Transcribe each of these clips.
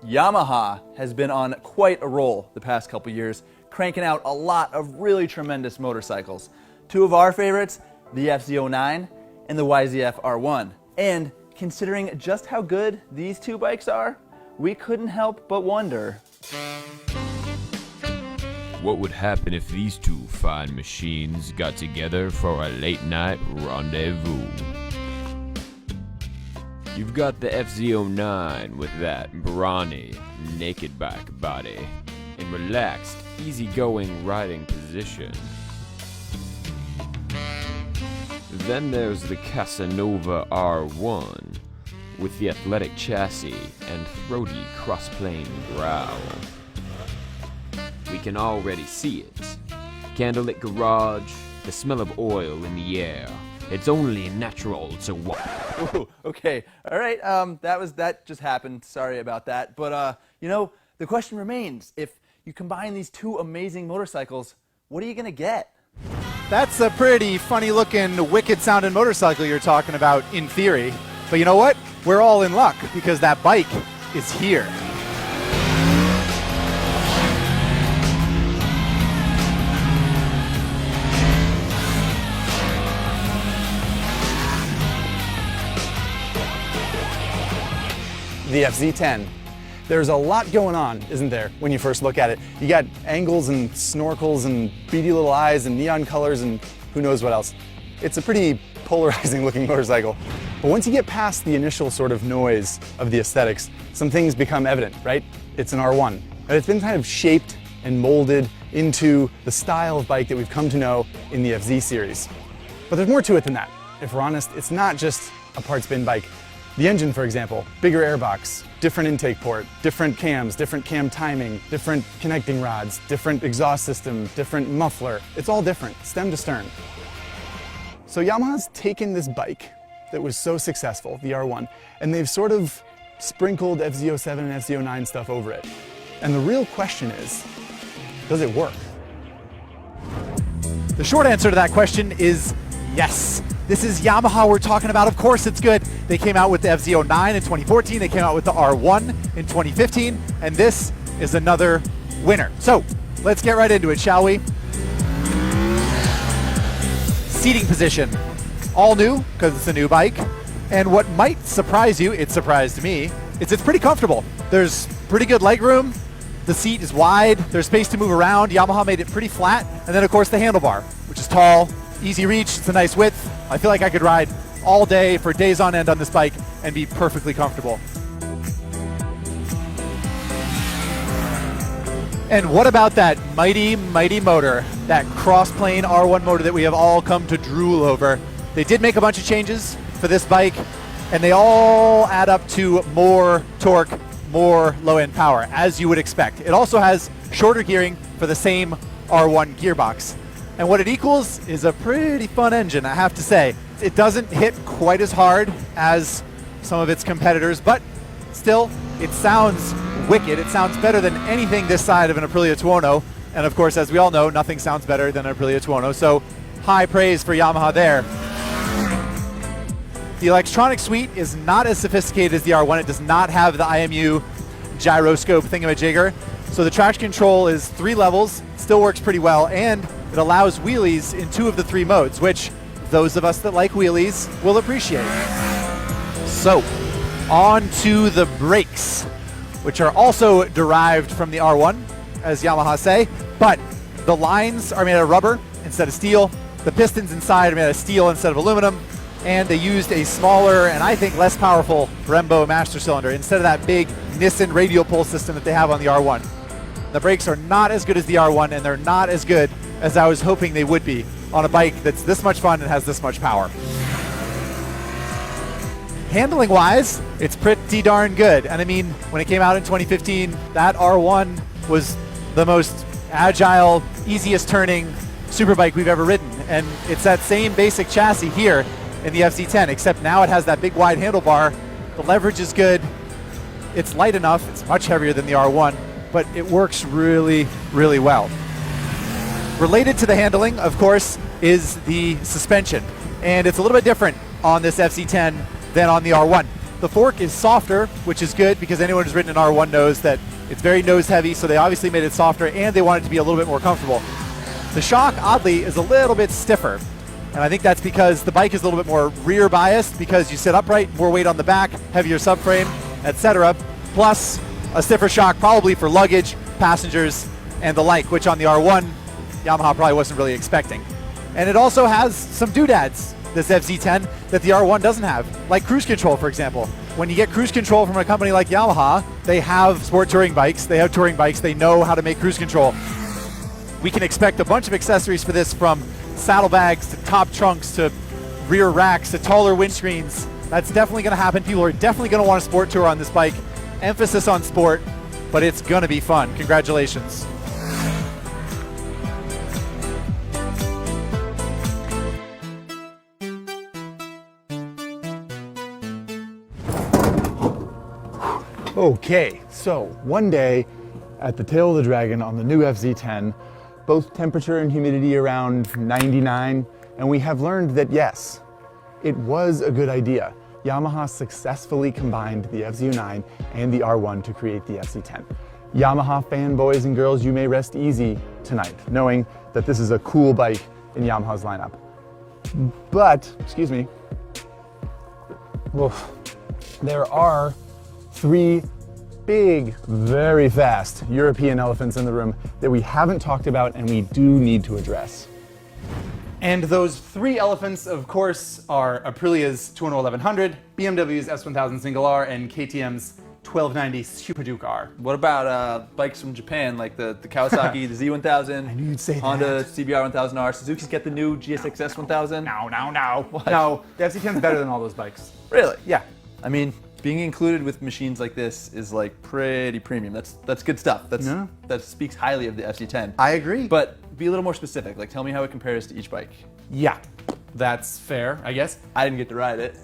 Yamaha has been on quite a roll the past couple years, cranking out a lot of really tremendous motorcycles. Two of our favorites, the Fz-10 and the YZF R1. And considering just how good these two bikes are, we couldn't help but wonder, what would happen if these two fine machines got together for a late night rendezvous? You've got the Fz-10 with that brawny, naked back body in relaxed, easygoing riding position. Then there's the Casanova R1 with the athletic chassis and throaty cross-plane growl. We can already see it. Candlelit garage, the smell of oil in the air. It's only natural to walk. Ooh, okay, all right, that just happened, sorry about that. But, you know, the question remains, if you combine these two amazing motorcycles, what are you gonna get? That's a pretty funny looking, wicked sounding motorcycle you're talking about in theory. But you know what? We're all in luck because that bike is here. The Fz-10. There's a lot going on, isn't there, when you first look at it? You got angles and snorkels and beady little eyes and neon colors and who knows what else. It's a pretty polarizing looking motorcycle. But once you get past the initial sort of noise of the aesthetics, some things become evident, right? It's an R1. And it's been kind of shaped and molded into the style of bike that we've come to know in the FZ series. But there's more to it than that. If we're honest, it's not just a parts bin bike. The engine, for example, bigger airbox, different intake port, different cams, different cam timing, different connecting rods, different exhaust system, different muffler. It's all different, stem to stern. So Yamaha's taken this bike that was so successful, the R1, and they've sort of sprinkled Fz-07 and Fz-09 stuff over it. And the real question is, does it work? The short answer to that question is yes. This is Yamaha we're talking about. Of course it's good. They came out with the Fz-09 in 2014. They came out with the R1 in 2015. And this is another winner. So let's get right into it, shall we? Seating position. All new, because it's a new bike. And what might surprise you, it surprised me, is it's pretty comfortable. There's pretty good legroom. The seat is wide. There's space to move around. Yamaha made it pretty flat. And then of course the handlebar, which is tall, easy reach. It's a nice width. I feel like I could ride all day for days on end on this bike and be perfectly comfortable. And what about that mighty, mighty motor, that cross-plane R1 motor that we have all come to drool over? They did make a bunch of changes for this bike, and they all add up to more torque, more low-end power, as you would expect. It also has shorter gearing for the same R1 gearbox. And what it equals is a pretty fun engine, I have to say. It doesn't hit quite as hard as some of its competitors, but still, it sounds wicked. It sounds better than anything this side of an Aprilia Tuono. And of course, as we all know, nothing sounds better than an Aprilia Tuono, so high praise for Yamaha there. The electronic suite is not as sophisticated as the R1. It does not have the IMU gyroscope thingamajigger. So the traction control is 3 levels, still works pretty well, and it allows wheelies in 2 of the 3 modes, which those of us that like wheelies will appreciate. So, on to the brakes, which are also derived from the R1, as Yamaha say, but the lines are made out of rubber instead of steel. The pistons inside are made out of steel instead of aluminum, and they used a smaller and I think less powerful Brembo master cylinder instead of that big Nissan radial pull system that they have on the R1. The brakes are not as good as the R1, and they're not as good as I was hoping they would be on a bike that's this much fun and has this much power. Handling wise, it's pretty darn good. And I mean, when it came out in 2015, that R1 was the most agile, easiest turning superbike we've ever ridden. And it's that same basic chassis here in the Fz-10, except now it has that big wide handlebar. The leverage is good. It's light enough. It's much heavier than the R1, but it works really, really well. Related to the handling, of course, is the suspension. And it's a little bit different on this Fz-10 than on the R1. The fork is softer, which is good because anyone who's ridden an R1 knows that it's very nose heavy, so they obviously made it softer and they want it to be a little bit more comfortable. The shock, oddly, is a little bit stiffer. And I think that's because the bike is a little bit more rear biased because you sit upright, more weight on the back, heavier subframe, etc. Plus a stiffer shock probably for luggage, passengers, and the like, which on the R1, Yamaha probably wasn't really expecting. And it also has some doodads, this FZ-10, that the R1 doesn't have, like cruise control, for example. When you get cruise control from a company like Yamaha, they have sport touring bikes, they have touring bikes, they know how to make cruise control. We can expect a bunch of accessories for this, from saddlebags to top trunks to rear racks to taller windscreens. That's definitely going to happen. People are definitely going to want a sport tour on this bike. Emphasis on sport, but it's going to be fun. Congratulations. Okay, so one day at the tail of the dragon on the new FZ-10, both temperature and humidity around 99, and we have learned that yes, it was a good idea. Yamaha successfully combined the FZ-09 and the R1 to create the FZ-10. Yamaha fanboys and girls, you may rest easy tonight, knowing that this is a cool bike in Yamaha's lineup. But, excuse me, there are three big, very fast European elephants in the room that we haven't talked about and we do need to address. And those three elephants, of course, are Aprilia's 21100, BMW's S1000 Single R, and KTM's 1290 Super Duke R. What about bikes from Japan, like the Kawasaki, the Z1000, I knew you'd say Honda that. CBR 1000R, Suzuki's get the new GSX-S 1000? No. What? No, the FZ-10's better than all those bikes. Really? Yeah. I mean, being included with machines like this is like pretty premium. That's good stuff. That speaks highly of the FZ-10. I agree. But be a little more specific. Like, tell me how it compares to each bike. Yeah, that's fair, I guess. I didn't get to ride it.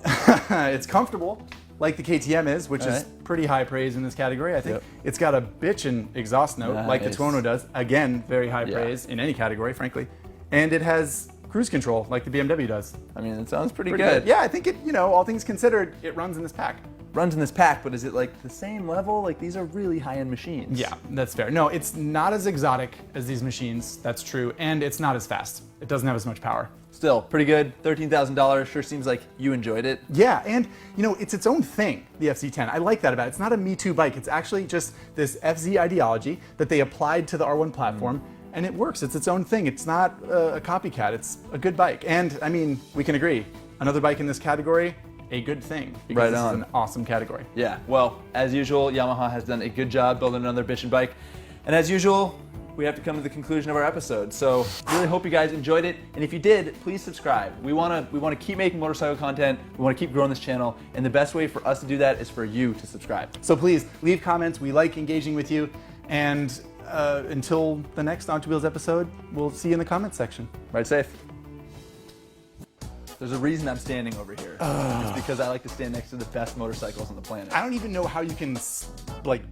It's comfortable, like the KTM is, which is pretty high praise in this category, I think. Yep. It's got a bitchin' exhaust note, like the Nice. Tuono does. Again, very high praise in any category, frankly. And it has cruise control, like the BMW does. I mean, it sounds pretty good. Yeah, I think it, all things considered, it runs in this pack. Runs in this pack, but is it like the same level? Like, these are really high-end machines. Yeah, that's fair. No, it's not as exotic as these machines, that's true, and it's not as fast. It doesn't have as much power. Still, pretty good. $13,000. Sure seems like you enjoyed it. Yeah, and it's its own thing, the FZ-10. I like that about it. It's not a Me Too bike. It's actually just this FZ ideology that they applied to the R1 platform, and it works. It's its own thing. It's not a copycat. It's a good bike. And, I mean, we can agree. Another bike in this category, a good thing. Because Right this on. is an awesome category. Yeah, well, as usual, Yamaha has done a good job building another bitchin' bike. And as usual, we have to come to the conclusion of our episode. So really hope you guys enjoyed it. And if you did, please subscribe. We want to keep making motorcycle content. We want to keep growing this channel. And the best way for us to do that is for you to subscribe. So please, leave comments. We like engaging with you. And until the next On Two Wheels episode, we'll see you in the comments section. Ride safe. There's a reason I'm standing over here. It's because I like to stand next to the best motorcycles on the planet. I don't even know how you can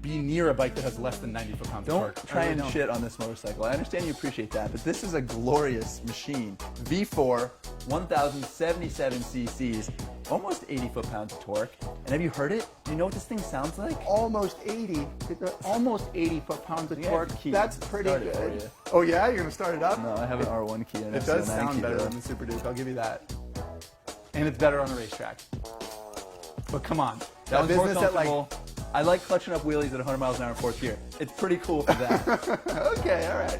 be near a bike that has less than 90 foot-pounds of torque. Don't try and shit on this motorcycle. I understand you appreciate that, but this is a glorious machine. V4, 1,077 cc's, almost 80 foot-pounds of torque. And have you heard it? Do you know what this thing sounds like? Almost 80. Almost 80 foot-pounds of torque. Key. That's pretty Start it for good. you. Oh yeah, you're gonna start it up? No, I have an R1 key and It does sound better than the Super Duke. I'll give you that. And it's better on the racetrack. But come on, That was more business at comfortable. I like clutching up wheelies at 100 miles an hour in fourth gear. It's pretty cool for that. Okay, all right.